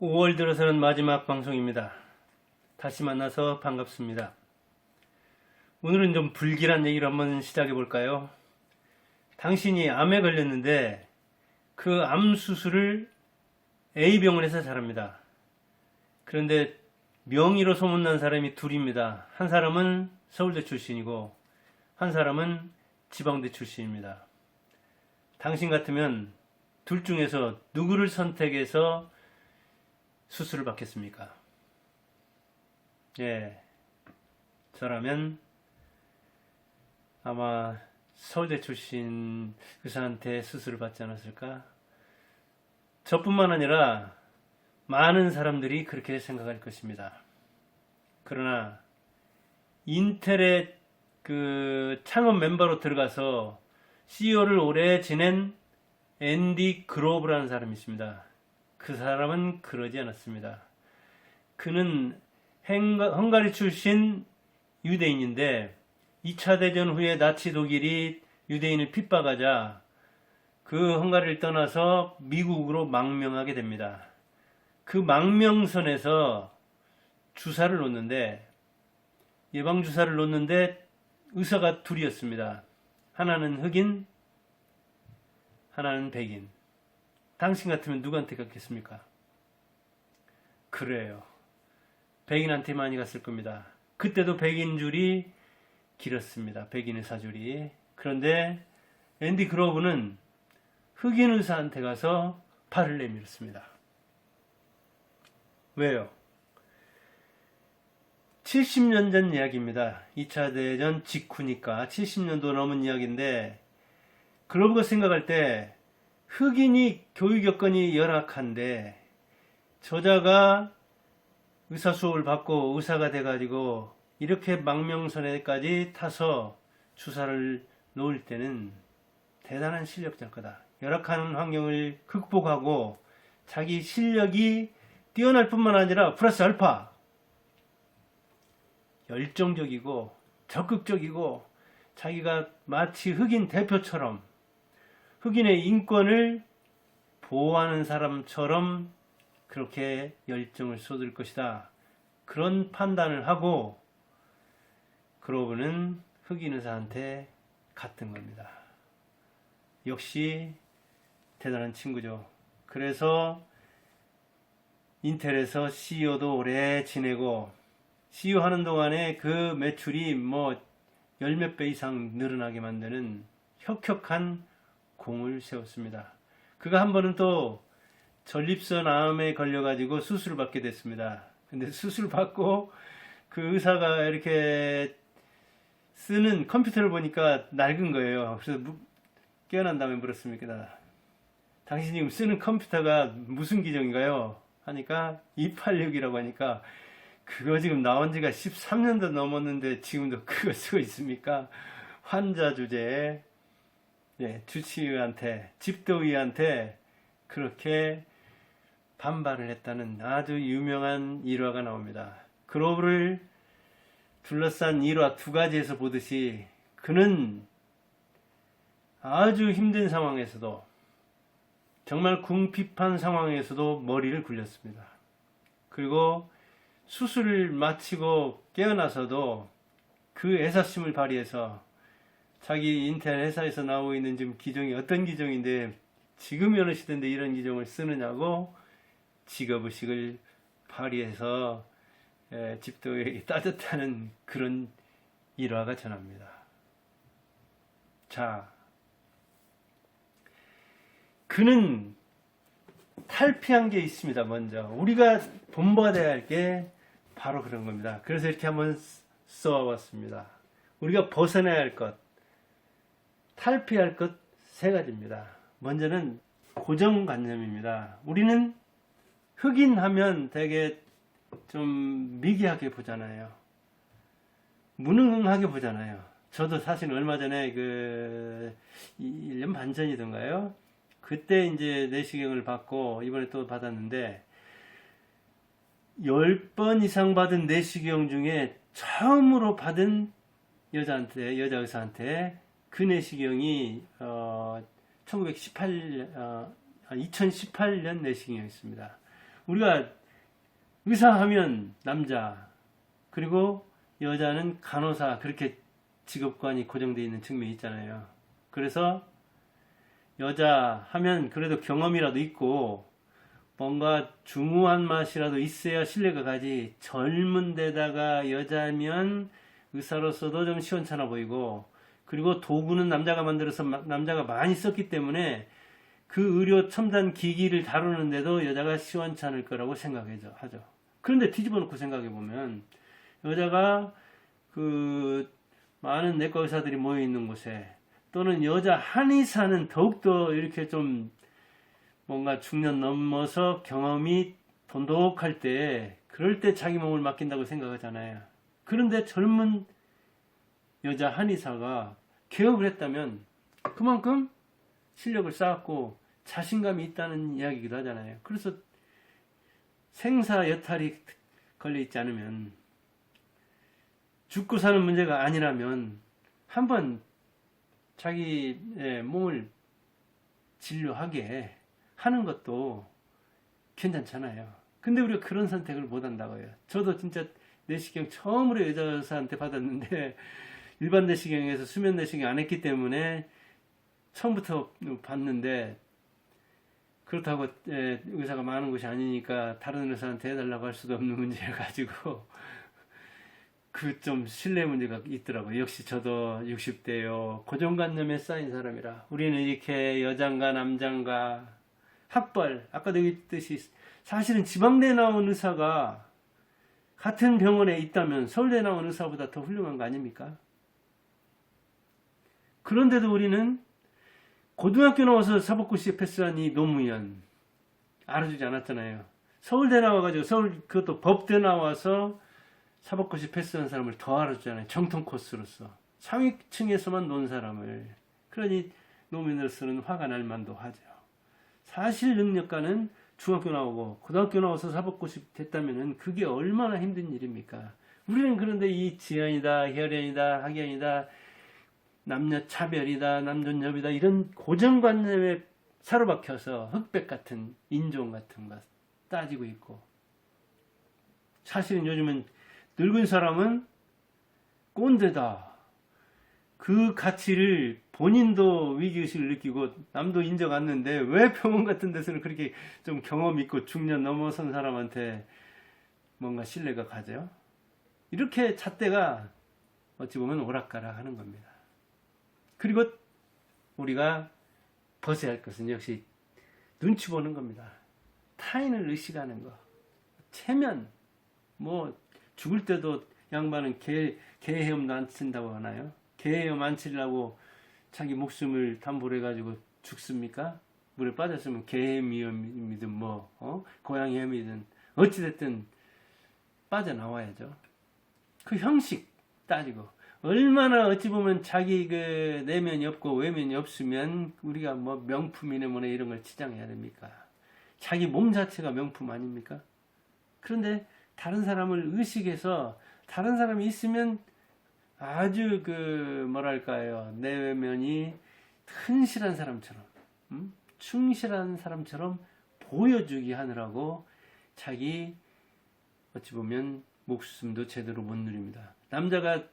5월 들어서는 마지막 방송입니다. 다시 만나서 반갑습니다. 오늘은 좀 불길한 얘기를 한번 시작해 볼까요? 당신이 암에 걸렸는데 그 암 수술을 A병원에서 잘합니다. 그런데 명의로 소문난 사람이 둘입니다. 한 사람은 서울대 출신이고 한 사람은 지방대 출신입니다. 당신 같으면 둘 중에서 누구를 선택해서 수술을 받겠습니까? 예, 저라면 아마 서울대 출신 의사한테 수술을 받지 않았을까? 저뿐만 아니라 많은 사람들이 그렇게 생각할 것입니다. 그러나 인텔의 그 창업 멤버로 들어가서 CEO를 오래 지낸 앤디 그로브라는 사람이 있습니다. 그 사람은 그러지 않았습니다. 그는 헝가리 출신 유대인인데 2차 대전 후에 나치 독일이 유대인을 핍박하자 그 헝가리를 떠나서 미국으로 망명하게 됩니다. 그 망명선에서 주사를 놓는데 예방주사를 놓는데 의사가 둘이었습니다. 하나는 흑인, 하나는 백인. 당신 같으면 누구한테 갔겠습니까? 그래요. 백인한테 많이 갔을 겁니다. 그때도 백인 줄이 길었습니다. 백인 의사 줄이. 그런데 앤디 그로브는 흑인 의사한테 가서 팔을 내밀었습니다. 왜요? 70년 전 이야기입니다. 2차 대전 직후니까 70년도 넘은 이야기인데 그로브가 생각할 때 흑인이 교육 여건이 열악한데 저자가 의사 수업을 받고 의사가 돼가지고 이렇게 망명선에까지 타서 주사를 놓을 때는 대단한 실력자일 거다. 열악한 환경을 극복하고 자기 실력이 뛰어날 뿐만 아니라 플러스 알파 열정적이고 적극적이고 자기가 마치 흑인 대표처럼 흑인의 인권을 보호하는 사람처럼 그렇게 열정을 쏟을 것이다. 그런 판단을 하고 그로브는 흑인 의사한테 갔던 겁니다. 역시 대단한 친구죠. 그래서 인텔에서 CEO도 오래 지내고 CEO 하는 동안에 그 매출이 뭐 열 몇 배 이상 늘어나게 만드는 혁혁한 공을 세웠습니다. 그가 한 번은 또 전립선 암에 걸려가지고 수술을 받게 됐습니다. 근데 수술 받고 그 의사가 이렇게 쓰는 컴퓨터를 보니까 낡은 거예요. 그래서 깨어난 다음에 물었습니다. 당신이 지금 쓰는 컴퓨터가 무슨 기종인가요? 하니까 286이라고 하니까 그거 지금 나온 지가 13년도 넘었는데 지금도 그거 쓰고 있습니까? 환자 주제에 주치의한테 집도의한테 그렇게 반발을 했다는 아주 유명한 일화가 나옵니다. 그로브를 둘러싼 일화 두 가지에서 보듯이 그는 아주 힘든 상황에서도 정말 궁핍한 상황에서도 머리를 굴렸습니다. 그리고 수술을 마치고 깨어나서도 그 애사심을 발휘해서 자기 인텔 회사에서 나오고 있는 지금 기종이 어떤 기종인데 지금 어느 시대인데 이런 기종을 쓰느냐고 직업의식을 발휘해서 집도에게 따뜻하는 그런 일화가 전합니다. 자, 그는 탈피한 게 있습니다. 먼저 우리가 본받아야 할 게 바로 그런 겁니다. 그래서 이렇게 한번 써왔습니다. 우리가 벗어나야 할 것, 탈피할 것 세 가지입니다. 먼저는 고정관념입니다. 우리는 흑인 하면 되게 좀 미개하게 보잖아요. 무능하게 보잖아요. 저도 사실 얼마 전에 1년 반 전이던가요? 그때 이제 내시경을 받고 이번에 또 받았는데 10번 이상 받은 내시경 중에 처음으로 받은 여자 의사한테 그 내시경이 2018년 내시경이었습니다. 우리가 의사 하면 남자, 그리고 여자는 간호사, 그렇게 직업관이 고정되어 있는 측면이 있잖아요. 그래서 여자 하면 그래도 경험이라도 있고 뭔가 중후한 맛이라도 있어야 신뢰가 가지. 젊은 데다가 여자면 의사로서도 좀 시원찮아 보이고, 그리고 도구는 남자가 만들어서 남자가 많이 썼기 때문에 그 의료 첨단 기기를 다루는데도 여자가 시원찮을 거라고 생각하죠. 그런데 뒤집어 놓고 생각해 보면 여자가 그 많은 내과 의사들이 모여 있는 곳에, 또는 여자 한의사는 더욱더 이렇게 좀 뭔가 중년 넘어서 경험이 돈독할 때, 그럴 때 자기 몸을 맡긴다고 생각하잖아요. 그런데 젊은 여자 한의사가 개업을 했다면 그만큼 실력을 쌓았고 자신감이 있다는 이야기이기도 하잖아요. 그래서 생사 여탈이 걸려 있지 않으면, 죽고 사는 문제가 아니라면 한번 자기의 몸을 진료하게 하는 것도 괜찮잖아요. 근데 우리가 그런 선택을 못 한다고요. 저도 진짜 내시경 처음으로 여자 의사한테 받았는데, 일반 내시경에서 수면 내시경 안 했기 때문에 처음부터 봤는데, 그렇다고 의사가 많은 곳이 아니니까 다른 의사한테 해달라고 할 수도 없는 문제여가지고 그 좀 신뢰 문제가 있더라고요. 역시 저도 60대요. 고정관념에 쌓인 사람이라. 우리는 이렇게 여장과 남장과 학벌, 아까도 얘기했듯이 사실은 지방대 나온 의사가 같은 병원에 있다면 서울대 나온 의사보다 더 훌륭한 거 아닙니까? 그런데도 우리는 고등학교 나와서 사법고시에 패스한 이 노무현 알아주지 않았잖아요. 서울대 나와가지고 그것도 법대 나와서 사법고시 패스한 사람을 더 알아주잖아요. 정통 코스로서 상위층에서만 논 사람을. 그러니 노무현으로서는 화가 날 만도 하죠. 사실 능력가는 중학교 나오고 고등학교 나와서 사법고시 됐다면은 그게 얼마나 힘든 일입니까? 우리는 그런데 이 지연이다, 혈연이다, 학연이다, 남녀 차별이다, 남존여비다, 이런 고정관념에 사로박혀서 흑백 같은 인종 같은 거 따지고 있고, 사실은 요즘은 늙은 사람은 꼰대다. 그 가치를 본인도 위기의식을 느끼고 남도 인정 않는데 왜 병원 같은 데서는 그렇게 좀 경험 있고 중년 넘어선 사람한테 뭔가 신뢰가 가죠? 이렇게 잣대가 어찌 보면 오락가락 하는 겁니다. 그리고 우리가 벗어야 할 것은 역시 눈치 보는 겁니다. 타인을 의식하는 거. 체면, 뭐 죽을 때도 양반은 개헤엄도 안 친다고 하나요? 개헤엄 안 치려고 자기 목숨을 담보로 해가지고 죽습니까? 물에 빠졌으면 개헤엄이든 고양이 햄이든 어찌됐든 빠져나와야죠. 그 형식 따지고, 얼마나 어찌 보면 자기 그 내면이 없고 외면이 없으면 우리가 뭐 명품이네 뭐네 이런 걸 치장해야 됩니까? 자기 몸 자체가 명품 아닙니까? 그런데 다른 사람을 의식해서 다른 사람이 있으면 아주 뭐랄까요, 내면이 튼실한 사람처럼, 충실한 사람처럼 보여주기 하느라고 자기 어찌 보면 목숨도 제대로 못 누립니다. 남자가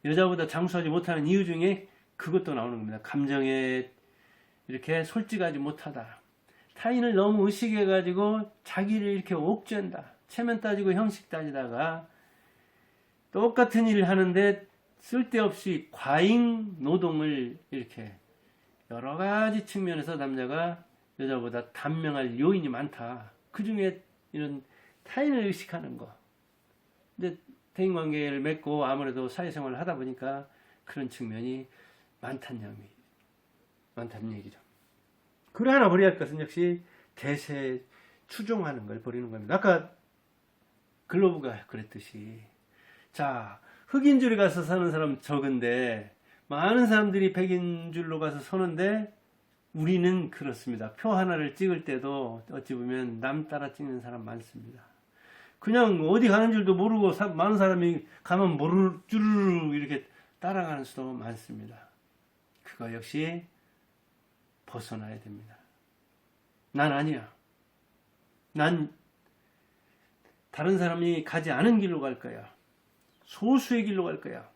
여자보다 장수하지 못하는 이유 중에 그것도 나오는 겁니다. 감정에 이렇게 솔직하지 못하다. 타인을 너무 의식해가지고 자기를 이렇게 옥죄한다. 체면 따지고 형식 따지다가 똑같은 일을 하는데 쓸데없이 과잉 노동을 이렇게 여러 가지 측면에서 남자가 여자보다 단명할 요인이 많다. 그 중에 이런 타인을 의식하는 거. 근데 대인관계를 맺고 아무래도 사회생활을 하다 보니까 그런 측면이 많다는 얘기죠. 그걸 하나 버려야 할 것은 역시 대세 추종하는 걸 버리는 겁니다. 아까 글로브가 그랬듯이, 자, 흑인 줄에 가서 사는 사람 적은데 많은 사람들이 백인 줄로 가서 서는데 우리는 그렇습니다. 표 하나를 찍을 때도 어찌 보면 남 따라 찍는 사람 많습니다. 그냥 어디 가는 줄도 모르고 많은 사람이 가면 모를 줄 이렇게 따라가는 수도 많습니다. 그거 역시 벗어나야 됩니다. 난 아니야. 난 다른 사람이 가지 않은 길로 갈 거야. 소수의 길로 갈 거야.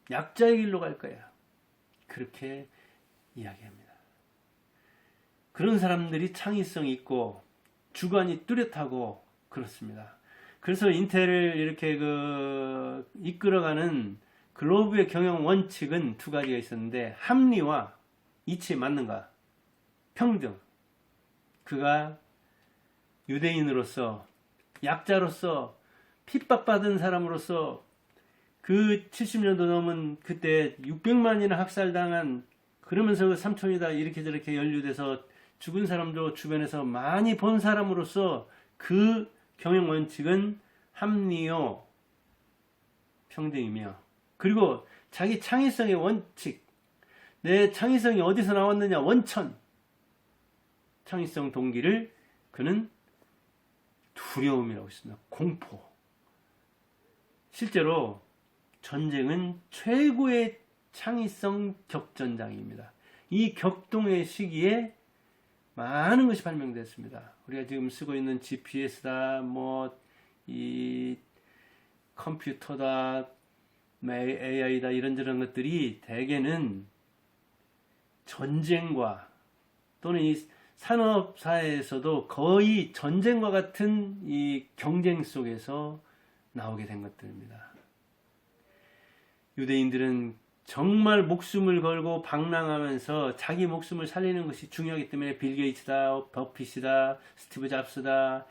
약자의 길로 갈 거야. 그렇게 이야기합니다. 그런 사람들이 창의성이 있고 주관이 뚜렷하고 그렇습니다. 그래서 인텔을 이렇게 이끌어가는 글로브의 경영 원칙은 두 가지가 있었는데, 합리와 이치에 맞는가, 평등. 그가 유대인으로서, 약자로서, 핍박받은 사람으로서 그 70년도 넘은 그때 600만이나 학살당한, 그러면서 삼촌이다 이렇게 저렇게 연루돼서 죽은 사람도 주변에서 많이 본 사람으로서 그 경영 원칙은 합리요 평등이며, 그리고 자기 창의성의 원칙, 내 창의성이 어디서 나왔느냐, 원천, 창의성 동기를 그는 두려움이라고 했습니다. 공포. 실제로 전쟁은 최고의 창의성 격전장입니다. 이 격동의 시기에 많은 것이 발명됐습니다. 우리가 지금 쓰고 있는 GPS다, 이 컴퓨터다, AI다, 이런저런 것들이 대개는 전쟁과 또는 이 산업사회에서도 거의 전쟁과 같은 이 경쟁 속에서 나오게 된 것들입니다. 유대인들은 정말 목숨을 걸고 방랑하면서 자기 목숨을 살리는 것이 중요하기 때문에 빌 게이츠다, 버핏이다, 스티브 잡스다,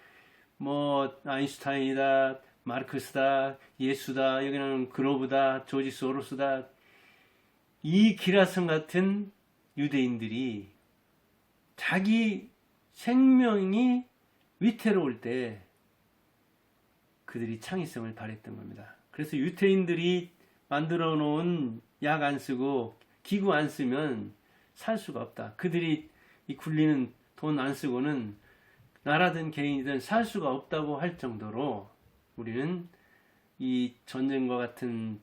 아인슈타인이다, 마르크스다, 예수다, 여기는 그로브다, 조지 소로스다, 이 기라성 같은 유대인들이 자기 생명이 위태로울 때 그들이 창의성을 발휘했던 겁니다. 그래서 유태인들이 만들어 놓은 약 안 쓰고 기구 안 쓰면 살 수가 없다. 그들이 이 굴리는 돈 안 쓰고는 나라든 개인이든 살 수가 없다고 할 정도로 우리는 이 전쟁과 같은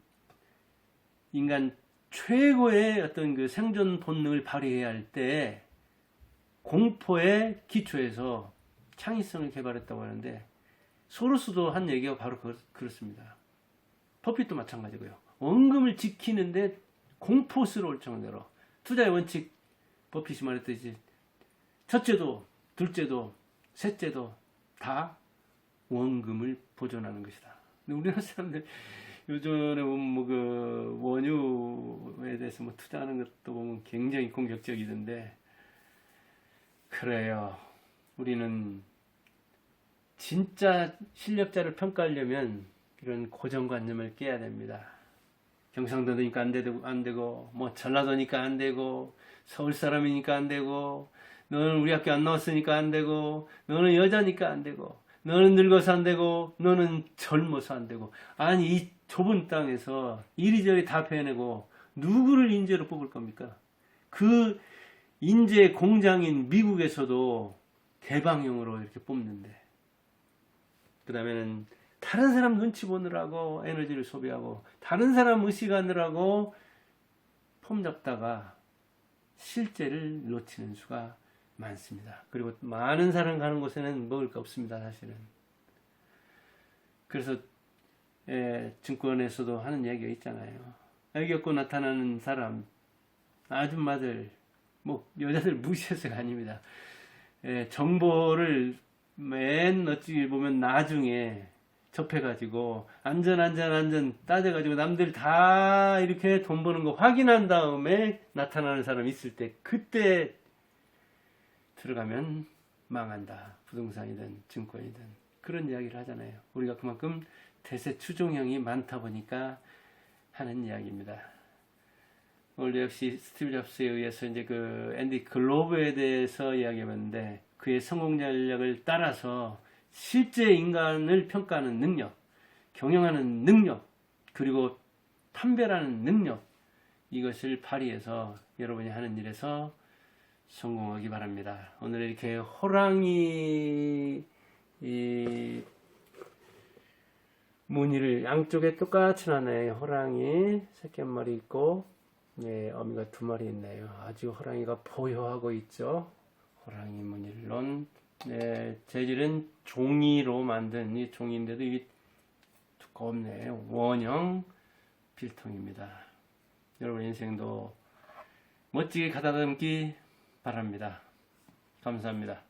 인간 최고의 어떤 그 생존 본능을 발휘해야 할 때 공포의 기초에서 창의성을 개발했다고 하는데, 소로스도 한 얘기가 바로 그렇습니다. 버핏도 마찬가지고요. 원금을 지키는데 공포스러울 정도로 투자의 원칙, 버핏이 말했듯이 첫째도 둘째도 셋째도 다 원금을 보존하는 것이다. 근데 우리나라 사람들 요즘에 보면 원유에 대해서 투자하는 것도 보면 굉장히 공격적이던데, 그래요. 우리는 진짜 실력자를 평가하려면 이런 고정관념을 깨야 됩니다. 경상도니까 안 되고, 전라도니까 안 되고, 서울 사람이니까 안 되고, 너는 우리 학교 안 나왔으니까 안 되고, 너는 여자니까 안 되고, 너는 늙어서 안 되고, 너는 젊어서 안 되고. 아니, 이 좁은 땅에서 이리저리 다 베내고 누구를 인재로 뽑을 겁니까? 그 인재 공장인 미국에서도 개방형으로 이렇게 뽑는데, 그 다음에는 다른 사람 눈치 보느라고 에너지를 소비하고 다른 사람 의식하느라고 폼 잡다가 실제를 놓치는 수가 많습니다. 그리고 많은 사람 가는 곳에는 먹을 게 없습니다, 사실은. 그래서 증권에서도 하는 얘기가 있잖아요. 애기 없고 나타나는 사람, 아줌마들, 여자들 무시해서가 아닙니다. 정보를 맨 어찌 보면 나중에 접해가지고 안전 따져가지고 남들 다 이렇게 돈 버는 거 확인한 다음에 나타나는 사람 있을 때, 그때 들어가면 망한다. 부동산이든 증권이든. 그런 이야기를 하잖아요. 우리가 그만큼 대세 추종형이 많다 보니까 하는 이야기입니다. 오늘 역시 스티브 잡스에 의해서 이제 앤디 글로브에 대해서 이야기해봤는데, 그의 성공 전략을 따라서 실제 인간을 평가하는 능력, 경영하는 능력, 그리고 판별하는 능력, 이것을 발휘해서 여러분이 하는 일에서 성공하기 바랍니다. 오늘 이렇게 호랑이 무늬를 양쪽에 똑같이 나네요. 호랑이 새끼 한 마리 있고, 어미가 두 마리 있네요. 아주 호랑이가 보유하고 있죠. 호랑이 무늬를 놓은 재질은 종이로 만든 이 종이인데도 이 두껍네. 원형 필통입니다. 여러분 인생도 멋지게 가다듬기 바랍니다. 감사합니다.